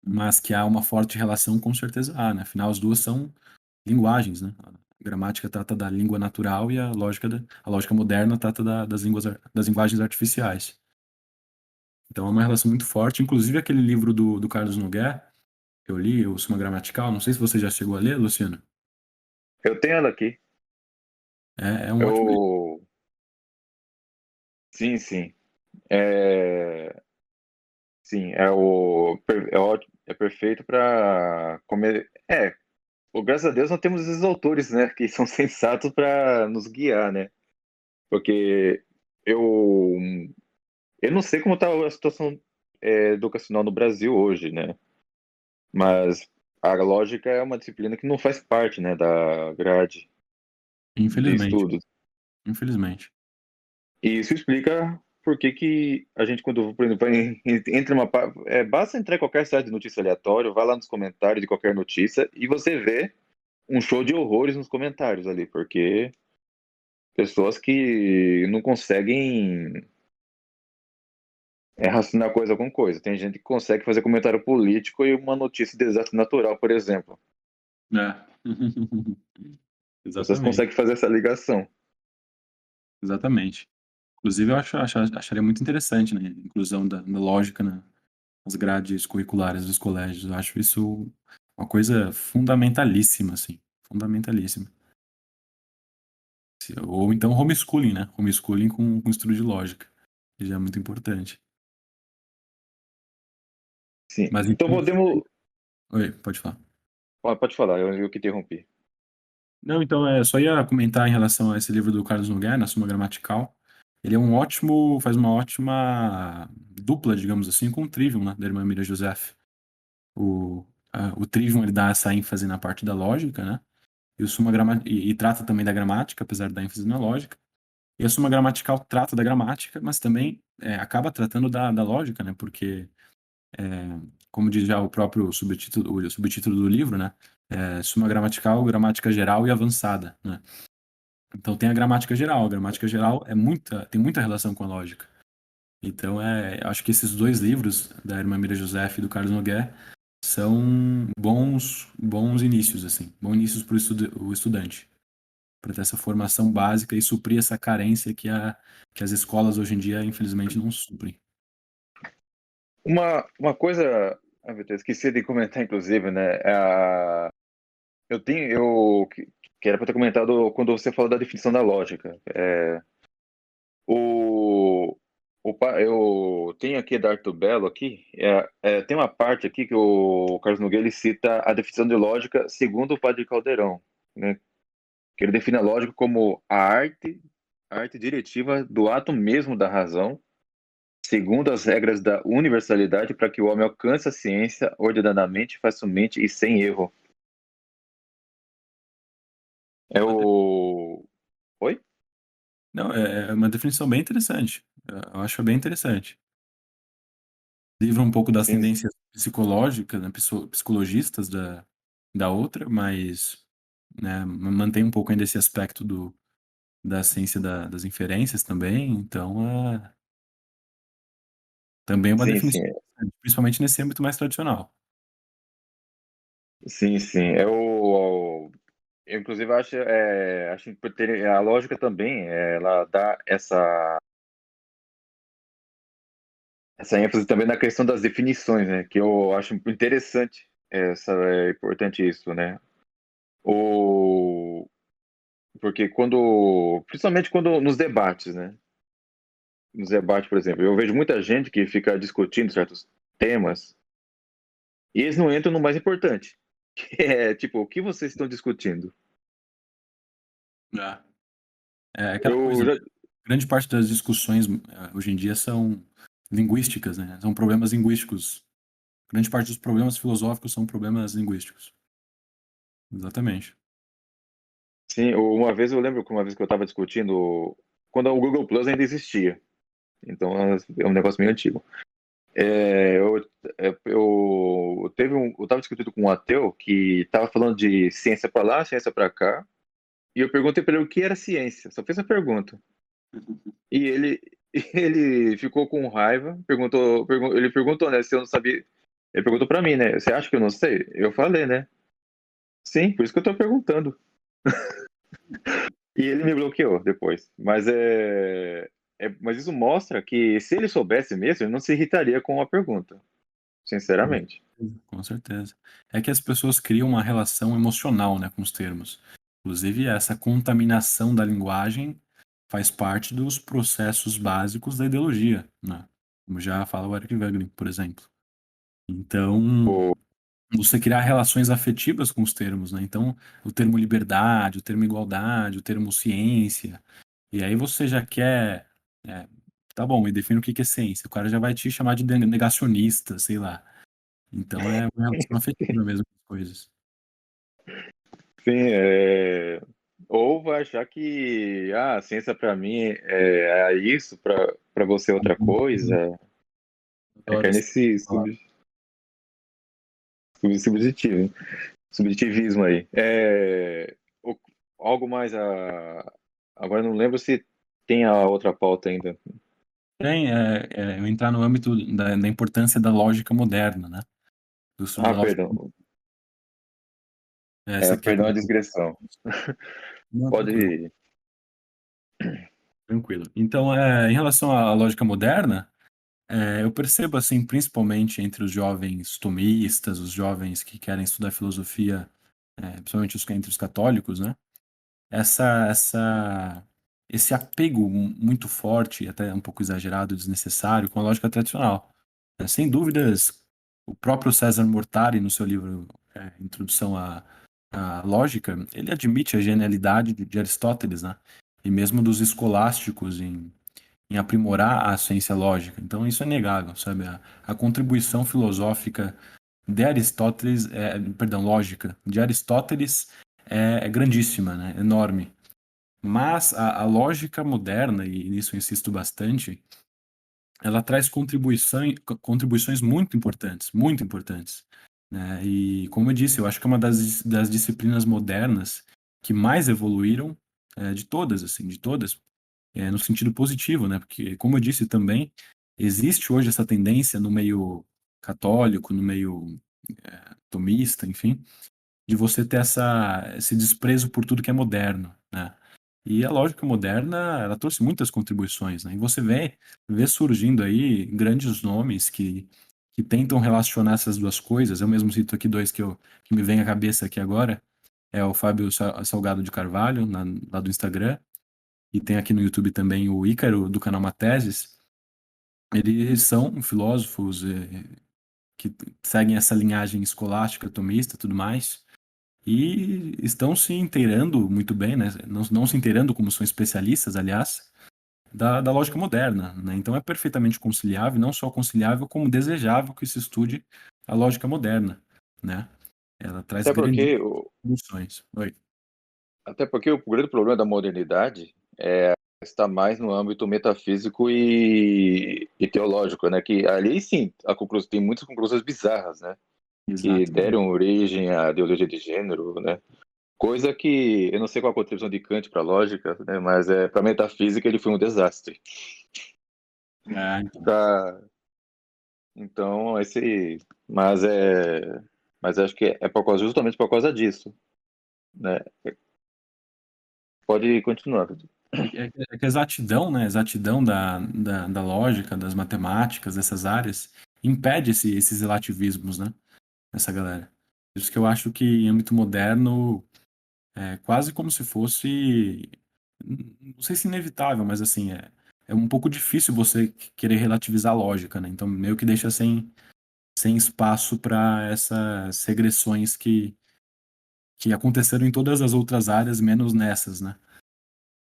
Mas que há uma forte relação, com certeza há, né, afinal, as duas são linguagens, né? A gramática trata da língua natural e a lógica moderna trata das linguagens artificiais. Então é uma relação muito forte. Inclusive aquele livro do Carlos Nogueira, que eu li, o Suma Gramatical, não sei se você já chegou a ler, Luciano. Eu tenho ela aqui. É um ótimo livro. Eu. Sim, sim. É... Sim, é perfeito para comer. Graças a Deus nós temos esses autores, né, que são sensatos para nos guiar, né? Porque eu eu não sei como está a situação educacional no Brasil hoje, né? Mas a lógica é uma disciplina que não faz parte, né, da grade de Infelizmente. estudos. Infelizmente. E isso explica por que que a gente, quando, por exemplo, entra basta entrar em qualquer site de notícia aleatório, vai lá nos comentários de qualquer notícia e você vê um show de horrores nos comentários ali, porque pessoas que não conseguem raciocinar coisa com coisa. Tem gente que consegue fazer comentário político e uma notícia de desastre natural, por exemplo. É. Vocês Exatamente. conseguem fazer essa ligação. Exatamente. Inclusive, eu acharia muito interessante, né, a inclusão da lógica nas grades curriculares dos colégios. Eu acho isso uma coisa fundamentalíssima, assim. Fundamentalíssima. Ou então homeschooling, né? Homeschooling com estudo de lógica, que já é muito importante. Sim. Mas Então então. podemos. Oi, pode falar. Pode falar, eu que interrompi. Não, então, só ia comentar em relação a esse livro do Carlos Nogueira, na Suma Gramatical. Ele é faz uma ótima dupla, digamos assim, com o Trivium, né, da irmã Mira Joseph. O Trivium, ele dá essa ênfase na parte da lógica, né? E o e trata também da gramática, apesar da ênfase na lógica. E a Suma Gramatical trata da gramática, mas também acaba tratando da lógica, né? Porque, é, como diz já o subtítulo do livro, né? Suma Gramatical, gramática geral e avançada, né? Então tem a gramática geral. A gramática geral tem muita relação com a lógica. Então acho que esses dois livros, da irmã Mira Joseph e do Carlos Nogueira, são bons inícios, assim. Bons inícios para o estudante. Para ter essa formação básica e suprir essa carência que as escolas hoje em dia, infelizmente, não suprem. Uma coisa, Vitor, esqueci de comentar, inclusive, né? Que era para ter comentado quando você falou da definição da lógica. O, eu tenho aqui da Arthur Belo aqui, tem uma parte aqui que o Carlos Nogueira ele cita a definição de lógica segundo o Padre Caldeirão, né? Que ele define a lógica como a arte diretiva do ato mesmo da razão, segundo as regras da universalidade, para que o homem alcance a ciência ordenadamente, facilmente e sem erro. É o. Oi? Não, é uma definição bem interessante. Eu acho bem interessante. Livra um pouco das Sim, tendências psicológicas, né, psicologistas da outra, mas, né, mantém um pouco ainda esse aspecto da ciência das inferências também. Então, também é uma sim, sim. definição interessante, principalmente nesse âmbito mais tradicional. Sim, sim. Eu, inclusive, acho que a lógica também, ela dá essa ênfase também na questão das definições, né? Que eu acho interessante. É importante isso, né? O, porque principalmente quando nos debates, né? Nos debates, por exemplo, eu vejo muita gente que fica discutindo certos temas e eles não entram no mais importante, que é tipo, o que vocês estão discutindo? É. É aquela Eu coisa, né? já, Grande parte das discussões hoje em dia são linguísticas, né? São problemas linguísticos. Grande parte dos problemas filosóficos são problemas linguísticos. Exatamente. sim, uma vez eu lembro que uma vez que eu estava discutindo quando o Google Plus ainda existia, então é um negócio meio antigo. Eu estava discutindo com um ateu que estava falando de ciência para lá, ciência para cá, e eu perguntei para ele o que era ciência. Só fiz a pergunta. E ele, ele ficou com raiva, ele perguntou, né, se eu não sabia. Ele perguntou para mim, né, você acha que eu não sei? Eu falei, né, sim, por isso que eu estou perguntando. E ele me bloqueou depois. Mas mas isso mostra que se ele soubesse mesmo, ele não se irritaria com a pergunta, sinceramente. Com certeza. É que as pessoas criam uma relação emocional, né, com os termos. Inclusive, essa contaminação da linguagem faz parte dos processos básicos da ideologia, né? Como já fala o Eric Wegelin, por exemplo. Então, O- você criar relações afetivas com os termos, né? Então, o termo liberdade, o termo igualdade, o termo ciência, e aí você já quer, é, tá bom, me define o que que é ciência. O cara já vai te chamar de negacionista, sei lá. Então é uma relação afetiva mesmo com as coisas. Sim, ou vai achar que a ciência para mim é isso, para você é outra coisa. É Adoro cair essa nesse palavra. subjetivo, subjetivismo aí. O- algo mais agora eu não lembro se tem a outra pauta ainda. Tem, eu entrar no âmbito da importância da lógica moderna, né? Do estudo Ah, da lógica. perdão. Você quer Perdão a comentar? digressão. Não, tranquilo, Pode. tranquilo. Então, em relação à lógica moderna, eu percebo, assim, principalmente entre os jovens tomistas, os jovens que querem estudar filosofia, principalmente entre os católicos, né? essa esse apego muito forte, até um pouco exagerado, desnecessário, com a lógica tradicional. Sem dúvidas, o próprio César Mortari, no seu livro Introdução à Lógica, ele admite a genialidade de Aristóteles, né? E mesmo dos escolásticos em aprimorar a ciência lógica. Então, isso é inegável, sabe? A contribuição filosófica de Aristóteles, perdão, lógica, de Aristóteles é grandíssima, né? Enorme. Mas a lógica moderna, e nisso eu insisto bastante, ela traz contribuições muito importantes, né? E como eu disse, eu acho que é uma das disciplinas modernas que mais evoluíram, de todas, assim, de todas, no sentido positivo, né? Porque, como eu disse também, existe hoje essa tendência no meio católico, no meio tomista, enfim, de você ter esse desprezo por tudo que é moderno, né? E a lógica moderna, ela trouxe muitas contribuições, né? E você vê surgindo aí grandes nomes que tentam relacionar essas duas coisas. Eu mesmo cito aqui dois que me vem à cabeça aqui agora. É o Fábio Salgado de Carvalho, lá do Instagram, e tem aqui no YouTube também o Ícaro, do canal Mateses. Eles são filósofos que seguem essa linhagem escolástica, tomista e tudo mais, e estão se inteirando muito bem, né? Não se inteirando como são especialistas, aliás, da lógica moderna, né? Então é perfeitamente conciliável, não só conciliável, como desejável que se estude a lógica moderna, né? Ela traz Até grandes porque, soluções. Oi. até porque o grande problema da modernidade está mais no âmbito metafísico e teológico, né? Que ali sim, tem muitas conclusões bizarras, né? Que Exatamente. deram origem à ideologia de gênero, né? Coisa que eu não sei qual a contribuição de Kant para a lógica, né? Mas para a metafísica ele foi um desastre. Então. Pra, então mas acho que justamente por causa disso, né? Pode continuar. É que a exatidão, né? A exatidão da lógica, das matemáticas, dessas áreas, impede esses relativismos, né? Essa galera. Por isso que eu acho que em âmbito moderno é quase como se fosse, não sei se inevitável, mas assim, é um pouco difícil você querer relativizar a lógica, né? Então meio que deixa sem espaço para essas regressões que aconteceram em todas as outras áreas, menos nessas, né?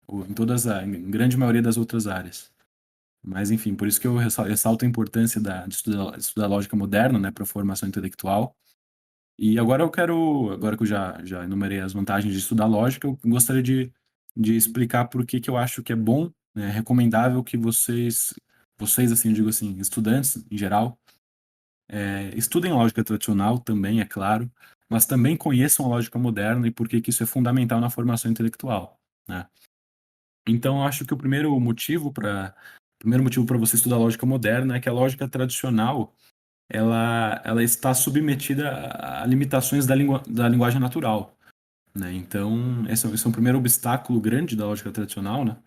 Ou em grande maioria das outras áreas. Mas enfim, por isso que eu ressalto a importância de estudar lógica moderna, né, para a formação intelectual. E agora que eu já enumerei as vantagens de estudar lógica, eu gostaria de explicar por que eu acho que é bom, né, recomendável que vocês, assim, eu digo assim, estudantes em geral, estudem lógica tradicional também, é claro, mas também conheçam a lógica moderna e por que isso é fundamental na formação intelectual, né? Então, eu acho que o primeiro motivo para você estudar lógica moderna é que a lógica tradicional ela está submetida a limitações da linguagem natural, né? Então, esse é um primeiro obstáculo grande da lógica tradicional, né?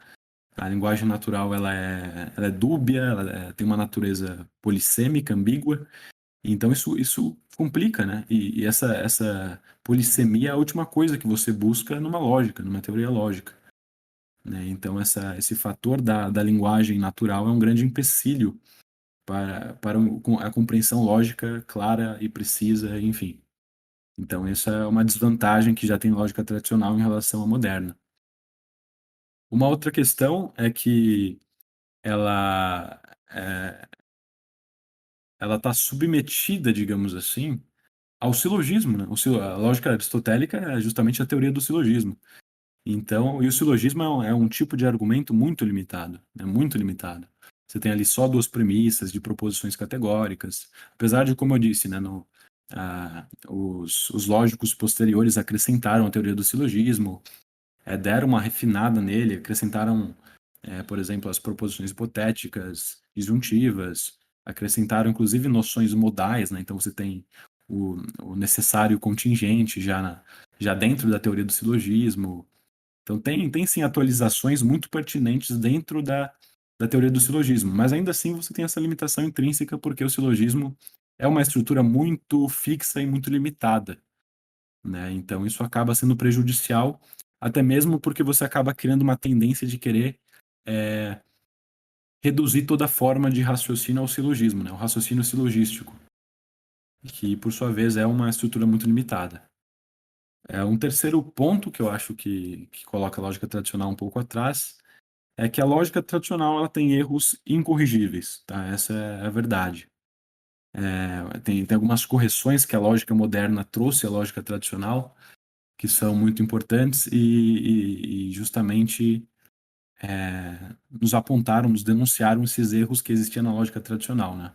A linguagem natural ela é dúbia, tem uma natureza polissêmica, ambígua, então isso complica, né? E essa polissemia é a última coisa que você busca numa lógica, numa teoria lógica, né? Então esse fator da linguagem natural é um grande empecilho para a compreensão lógica clara e precisa, enfim. Então essa é uma desvantagem que já tem lógica tradicional em relação à moderna. Uma outra questão é que ela é, ela está submetida, digamos assim, ao silogismo, né? A lógica aristotélica é justamente a teoria do silogismo. Então, e o silogismo é um tipo de argumento muito limitado, né? Muito limitado. Você tem ali só duas premissas de proposições categóricas, apesar de, como eu disse, né, os lógicos posteriores acrescentaram a teoria do silogismo, deram uma refinada nele, acrescentaram, por exemplo, as proposições hipotéticas, disjuntivas, acrescentaram inclusive noções modais, né? Então você tem o necessário e o contingente já dentro da teoria do silogismo. Então tem sim atualizações muito pertinentes dentro da teoria do silogismo, mas ainda assim você tem essa limitação intrínseca porque o silogismo é uma estrutura muito fixa e muito limitada, né? Então isso acaba sendo prejudicial, até mesmo porque você acaba criando uma tendência de querer é, reduzir toda forma de raciocínio ao silogismo, né? O raciocínio silogístico, que por sua vez é uma estrutura muito limitada. Um terceiro ponto que eu acho que coloca a lógica tradicional um pouco atrás é que a lógica tradicional ela tem erros incorrigíveis, tá? Essa é a verdade. Tem algumas correções que a lógica moderna trouxe à lógica tradicional, que são muito importantes e justamente nos apontaram, nos denunciaram esses erros que existiam na lógica tradicional, né?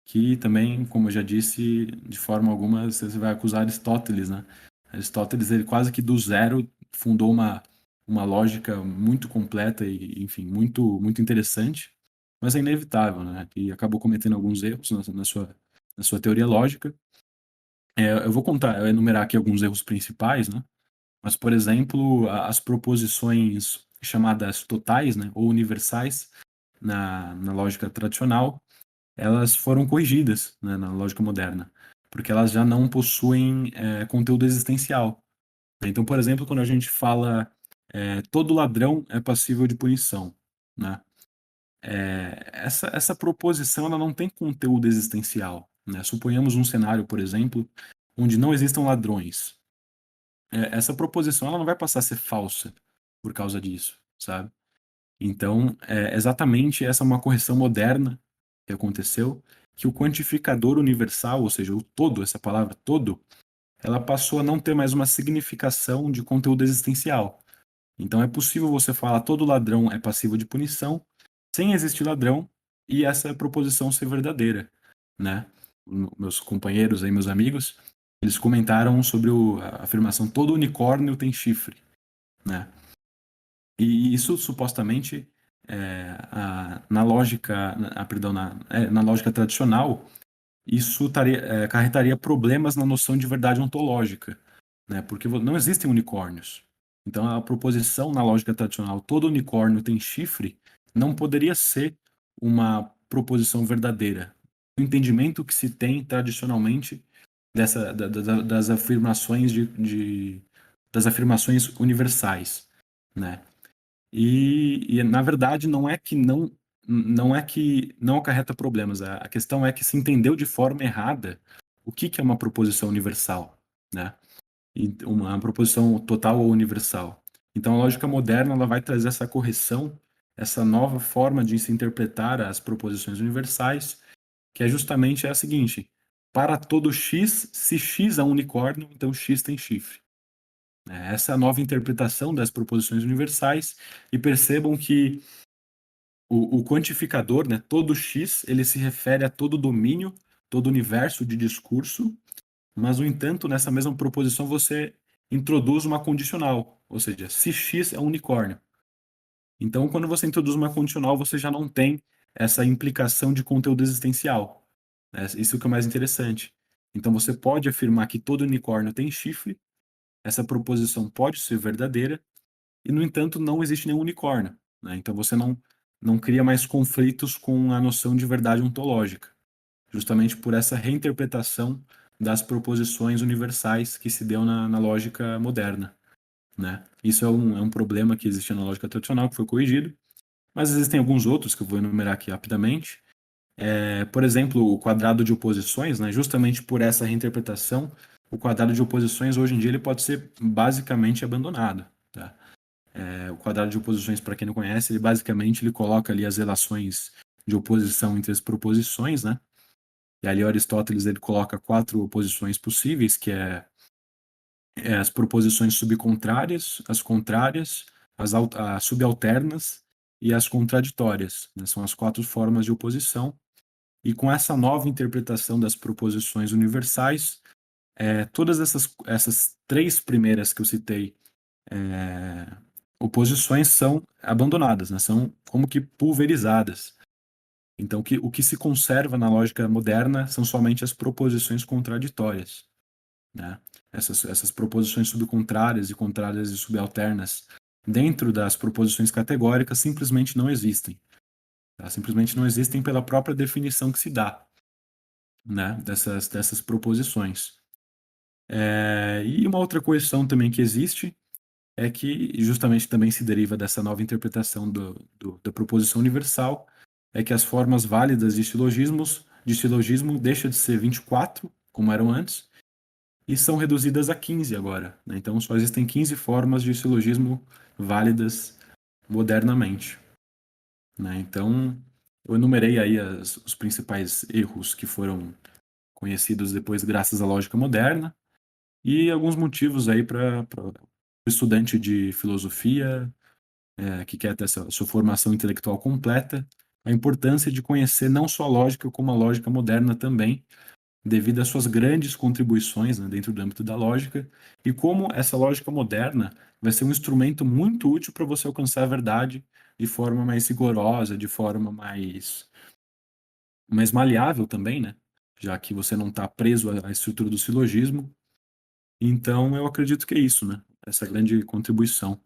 Que também, como eu já disse, de forma alguma você vai acusar Aristóteles, né? Aristóteles, ele quase que do zero fundou uma lógica muito completa e, enfim, muito interessante, mas é inevitável, né? E acabou cometendo alguns erros na sua teoria lógica. Eu vou contar, eu enumerar aqui alguns erros principais, né? Mas, por exemplo, as proposições chamadas totais, né, ou universais na lógica tradicional, elas foram corrigidas, né, na lógica moderna, porque elas já não possuem conteúdo existencial. Então, por exemplo, quando a gente fala todo ladrão é passível de punição, né? Essa proposição ela não tem conteúdo existencial, né? Suponhamos um cenário, por exemplo, onde não existam ladrões. Essa proposição ela não vai passar a ser falsa por causa disso, sabe? Então, exatamente essa é uma correção moderna que aconteceu, que o quantificador universal, ou seja, o todo, essa palavra todo, ela passou a não ter mais uma significação de conteúdo existencial. Então, é possível você falar todo ladrão é passível de punição sem existir ladrão e essa proposição ser verdadeira, né? Meus companheiros aí, meus amigos, eles comentaram sobre a afirmação todo unicórnio tem chifre, né? E isso supostamente na lógica, perdão, na lógica tradicional, isso acarretaria problemas na noção de verdade ontológica, né? Porque não existem unicórnios. Então a proposição na lógica tradicional, todo unicórnio tem chifre, não poderia ser uma proposição verdadeira. O entendimento que se tem tradicionalmente das afirmações das afirmações universais, né? E na verdade não acarreta problemas. A questão é que se entendeu de forma errada o que é uma proposição universal, né? E uma proposição total ou universal. Então a lógica moderna ela vai trazer essa correção, essa nova forma de se interpretar as proposições universais, que é justamente a seguinte: para todo x, se x é um unicórnio, então x tem chifre. Essa é a nova interpretação das proposições universais, e percebam que o quantificador, né, todo x, ele se refere a todo domínio, todo universo de discurso, mas, no entanto, nessa mesma proposição você introduz uma condicional, ou seja, se x é um unicórnio. Então, quando você introduz uma condicional, você já não tem essa implicação de conteúdo existencial, né? Isso que é o mais interessante. Então, você pode afirmar que todo unicórnio tem chifre, essa proposição pode ser verdadeira, e, no entanto, não existe nenhum unicórnio. né? Então você não cria mais conflitos com a noção de verdade ontológica, justamente por essa reinterpretação das proposições universais que se deu na lógica moderna, né? Isso é um problema que existia na lógica tradicional, que foi corrigido, mas existem alguns outros que eu vou enumerar aqui rapidamente. Por exemplo, o quadrado de oposições, né? Justamente por essa reinterpretação, o quadrado de oposições hoje em dia ele pode ser basicamente abandonado, tá? O quadrado de oposições, para quem não conhece, ele basicamente ele coloca ali as relações de oposição entre as proposições, né? E ali Aristóteles ele coloca 4 oposições possíveis, que é as proposições subcontrárias, as contrárias, as subalternas e as contraditórias, né? São as 4 formas de oposição. E com essa nova interpretação das proposições universais, todas essas 3 primeiras que eu citei, oposições são abandonadas, né? São como que pulverizadas. Então, o que se conserva na lógica moderna são somente as proposições contraditórias, né? Essas proposições subcontrárias e contrárias e subalternas dentro das proposições categóricas simplesmente não existem, tá? Simplesmente não existem pela própria definição que se dá, né? Dessas proposições. E uma outra questão também que existe é que justamente também se deriva dessa nova interpretação da proposição universal, é que as formas válidas de silogismo deixam de ser 24, como eram antes, e são reduzidas a 15 agora, né? Então só existem 15 formas de silogismo válidas modernamente, né? Então eu enumerei aí os principais erros que foram conhecidos depois graças à lógica moderna e alguns motivos aí para o estudante de filosofia que quer ter essa sua formação intelectual completa, a importância de conhecer não só a lógica, como a lógica moderna também, devido às suas grandes contribuições, né, dentro do âmbito da lógica, e como essa lógica moderna vai ser um instrumento muito útil para você alcançar a verdade de forma mais rigorosa, de forma mais maleável também, né? Já que você não está preso à estrutura do silogismo. Então, eu acredito que é isso, né? Essa grande contribuição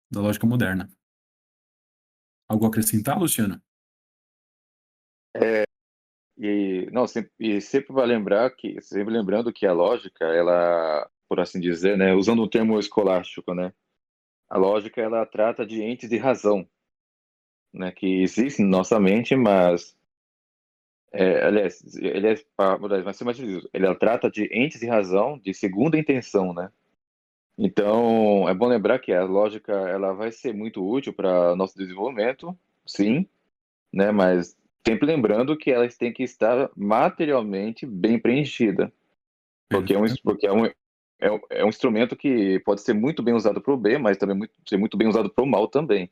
da lógica moderna. Algo a acrescentar, Luciano? E não, sempre vai lembrar que, sempre lembrando que a lógica, ela, por assim dizer, né, usando o termo escolástico, né, a lógica ela trata de entes de razão, né, que existem na nossa mente, mas vai ser mais preciso, ela trata de entes de razão de segunda intenção, né? Então, é bom lembrar que a lógica ela vai ser muito útil para nosso desenvolvimento, sim, né? Mas sempre lembrando que elas têm que estar materialmente bem preenchida, porque é um instrumento que pode ser muito bem usado para o bem, mas também ser muito bem usado para o mal também.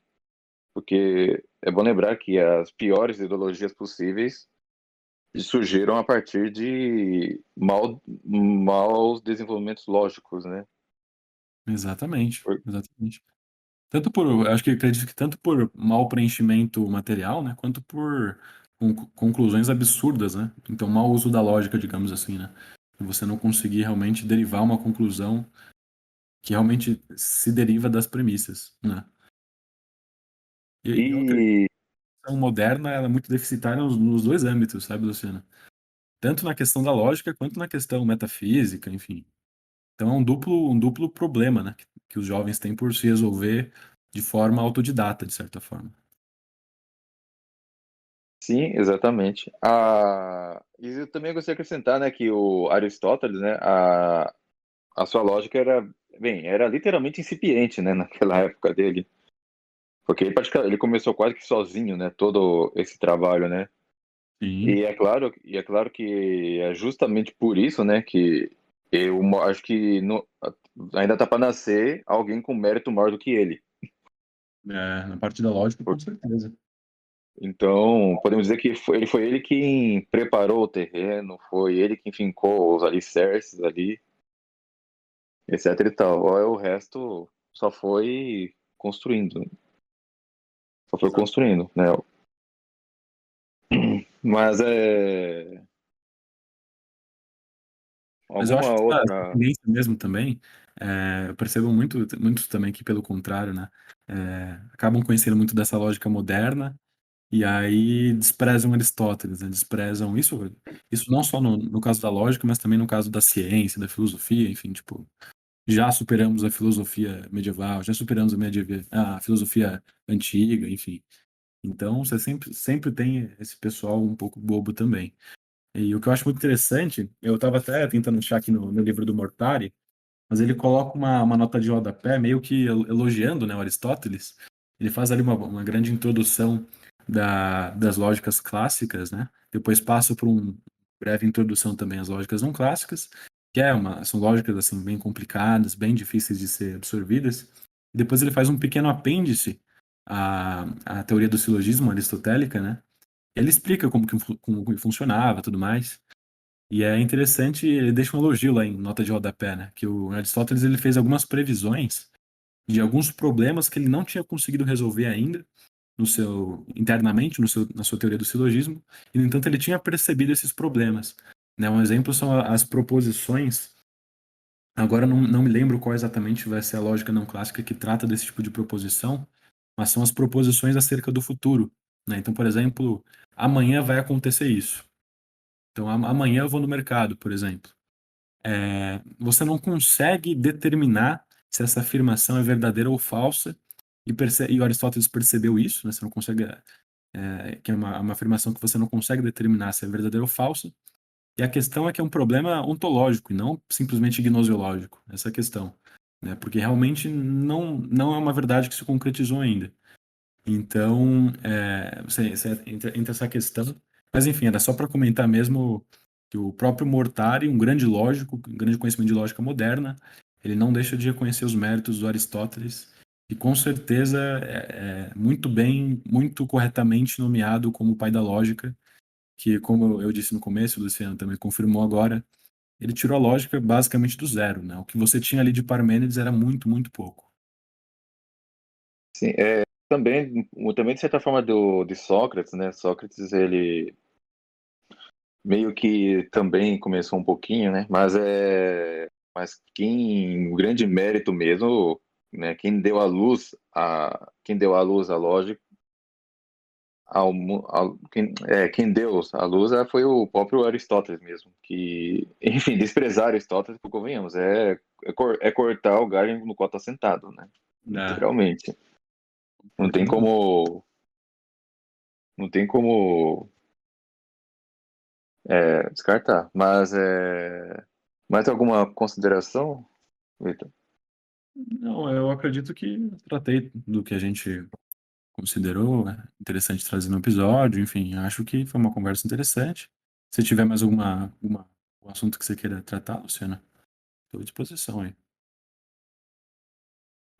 Porque é bom lembrar que as piores ideologias possíveis surgiram a partir de maus desenvolvimentos lógicos, né? Exatamente, exatamente. Eu acho que acredito que tanto por mau preenchimento material, né, quanto por conclusões absurdas, né? Então, mau uso da lógica, digamos assim, né? E você não conseguir realmente derivar uma conclusão que realmente se deriva das premissas, né? E eu acredito E que a questão moderna ela é muito deficitária nos 2 âmbitos, sabe, Luciano? Tanto na questão da lógica quanto na questão metafísica, enfim. Então é um duplo problema, né, que os jovens têm por se resolver de forma autodidata, de certa forma. sim, exatamente. E eu também gostaria de acrescentar, né, que o Aristóteles, né, a sua lógica era literalmente incipiente, né, naquela época dele. Porque ele começou quase que sozinho, né, todo esse trabalho, né? Sim, E é claro que é justamente por isso, né, que eu acho que ainda tá para nascer alguém com mérito maior do que ele. na parte da lógica, com certeza. Então, podemos dizer que foi ele quem preparou o terreno, foi ele quem fincou os alicerces ali, etc e tal. O resto só foi construindo, só foi Exato. construindo, né? Mas é. Mas eu acho alguma que essa outra. tendência mesmo também, eu percebo muito também que, pelo contrário, né, acabam conhecendo muito dessa lógica moderna e aí desprezam Aristóteles, né, desprezam isso não só no caso da lógica, mas também no caso da ciência, da filosofia, enfim, tipo, já superamos a filosofia medieval, já superamos a filosofia antiga, enfim. Então, você sempre tem esse pessoal um pouco bobo também. E o que eu acho muito interessante, eu estava até tentando achar aqui no livro do Mortari, mas ele coloca uma nota de rodapé meio que elogiando, né, o Aristóteles. Ele faz ali uma grande introdução das lógicas clássicas, né? Depois passa por uma breve introdução também às lógicas não clássicas, são lógicas assim bem complicadas, bem difíceis de ser absorvidas. E depois ele faz um pequeno apêndice à teoria do silogismo aristotélica, né? Ele explica como que funcionava, tudo mais. E é interessante, ele deixa um elogio lá em nota de rodapé, né? Que o Aristóteles ele fez algumas previsões de alguns problemas que ele não tinha conseguido resolver ainda internamente na sua teoria do silogismo, e no entanto ele tinha percebido esses problemas, né? Um exemplo são as proposições. Agora não me lembro qual exatamente vai ser a lógica não clássica que trata desse tipo de proposição, mas são as proposições acerca do futuro, né? Então, por exemplo, amanhã vai acontecer isso. Então, amanhã eu vou no mercado, por exemplo. Você não consegue determinar se essa afirmação é verdadeira ou falsa, e o Aristóteles percebeu isso, né? Você não consegue, que é uma afirmação que você não consegue determinar se é verdadeira ou falsa, e a questão é que é um problema ontológico e não simplesmente gnoseológico, essa é a questão, né? Porque realmente não é uma verdade que se concretizou ainda. Então, entra essa questão. Mas, enfim, era só para comentar mesmo que o próprio Mortari, um grande lógico, um grande conhecimento de lógica moderna, ele não deixa de reconhecer os méritos do Aristóteles, e com certeza é muito bem, muito corretamente nomeado como o pai da lógica, que, como eu disse no começo, o Luciano também confirmou agora, ele tirou a lógica basicamente do zero, né? O que você tinha ali de Parmênides era muito pouco. Sim, também de certa forma de Sócrates, né? Sócrates, ele meio que também começou um pouquinho, né? Mas o grande mérito mesmo, né? Quem deu à luz a lógica quem deu a luz foi o próprio Aristóteles mesmo, que, enfim, desprezar Aristóteles, porque convenhamos, é cortar o galho no qual está sentado, né? Ah, Literalmente. Não tem como, não tem como descartar. Mas mais alguma consideração, Vitor? não, eu acredito que tratei do que a gente considerou interessante trazer no episódio. Enfim, acho que foi uma conversa interessante. Se tiver mais um assunto que você queira tratar, Luciana, estou à disposição aí.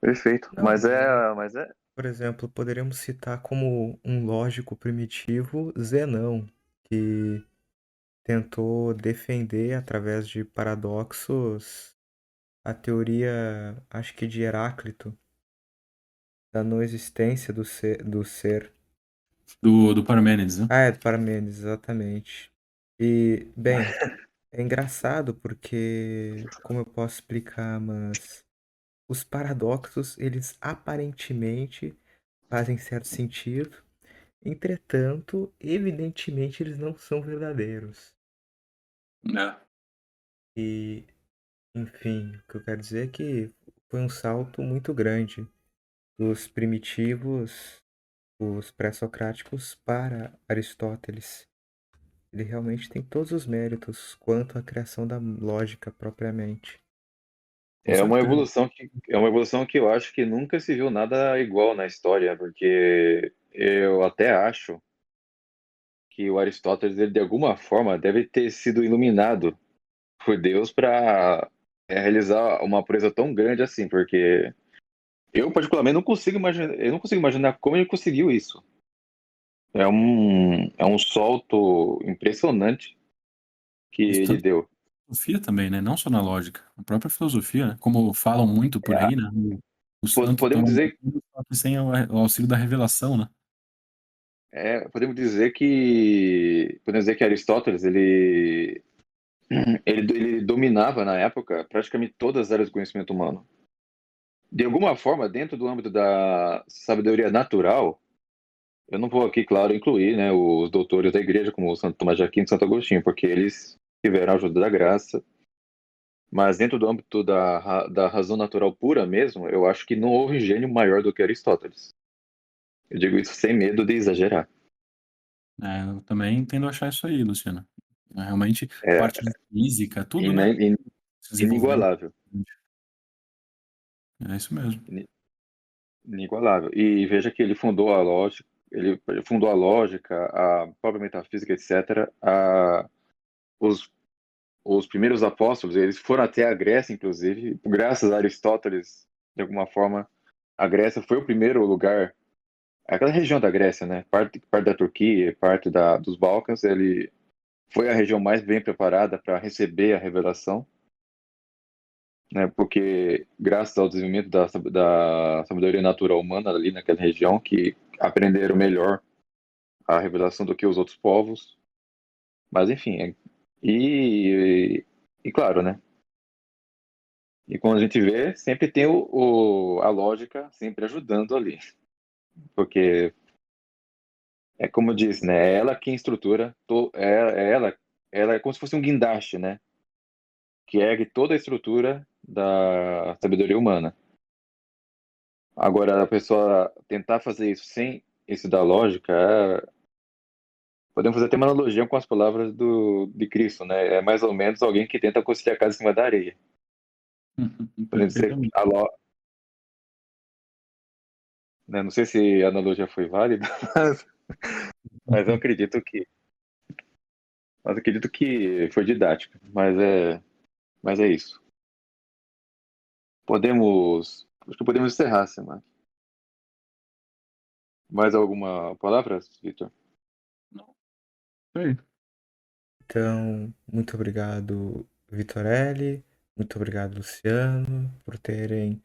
Perfeito. Não, Mas é. por exemplo, poderíamos citar como um lógico primitivo Zenão, que tentou defender através de paradoxos a teoria, acho que de Heráclito, da não existência do ser. Do Parmênides, né? Ah, é do Parmênides, exatamente. E, bem, é engraçado porque, como eu posso explicar, mas os paradoxos, eles aparentemente fazem certo sentido, entretanto, evidentemente eles não são verdadeiros. É. E, enfim, o que eu quero dizer é que foi um salto muito grande dos primitivos, os pré-socráticos, para Aristóteles. Ele realmente tem todos os méritos quanto à criação da lógica propriamente. Com certeza. É uma evolução que eu acho que nunca se viu nada igual na história, porque eu até acho que o Aristóteles, ele, de alguma forma, deve ter sido iluminado por Deus para realizar uma proeza tão grande assim, porque eu particularmente eu não consigo imaginar como ele conseguiu isso. É um salto impressionante que Isso ele tanto deu. na filosofia também, né? Não só na lógica. A própria filosofia, né? Como falam muito por aí, né? O santo Podemos toma dizer, muito só que sem o auxílio da revelação, né? podemos dizer que Aristóteles, ele dominava na época praticamente todas as áreas do conhecimento humano. De alguma forma, dentro do âmbito da sabedoria natural, eu não vou aqui, claro, incluir, né, os doutores da igreja, como o Santo Tomás de Aquino e Santo Agostinho, porque eles tiveram a ajuda da graça. Mas dentro do âmbito da razão natural pura mesmo, eu acho que não houve gênio maior do que Aristóteles. Eu digo isso sem medo de exagerar. Eu também tendo a achar isso aí, Luciano. Realmente, a É parte de física, tudo, né? ina- in- Se desenvolveu. inigualável. É isso mesmo. Inigualável. E veja que ele fundou a lógica, a própria metafísica, etc. Os, os primeiros apóstolos, eles foram até a Grécia, inclusive, graças a Aristóteles, de alguma forma, a Grécia foi o primeiro lugar, aquela região da Grécia, né? Parte da Turquia, parte dos Balcãs, ele foi a região mais bem preparada para receber a revelação, né? Porque graças ao desenvolvimento da sabedoria natural humana ali naquela região, que aprenderam melhor a revelação do que os outros povos. Mas enfim, e claro, né? E quando a gente vê, sempre tem a lógica sempre ajudando ali. Porque é como eu disse, né? É ela quem estrutura, ela é como se fosse um guindaste, né? Que ergue toda a estrutura da sabedoria humana. Agora, a pessoa tentar fazer isso sem isso da lógica, podemos fazer até uma analogia com as palavras de Cristo, né? É mais ou menos alguém que tenta construir a casa em cima da areia. Podemos dizer que Perfeitamente. né? Não sei se a analogia foi válida, mas eu acredito que foi didática. Mas é isso. Acho que podemos encerrar, Semana. Mais alguma palavra, Victor? Não, isso aí. Então, muito obrigado, Vitorelli. Muito obrigado, Luciano, por terem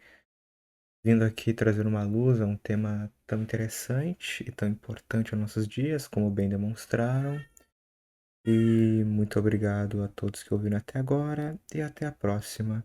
vindo aqui trazer uma luz a um tema tão interessante e tão importante aos nossos dias, como bem demonstraram. E muito obrigado a todos que ouviram até agora e até a próxima.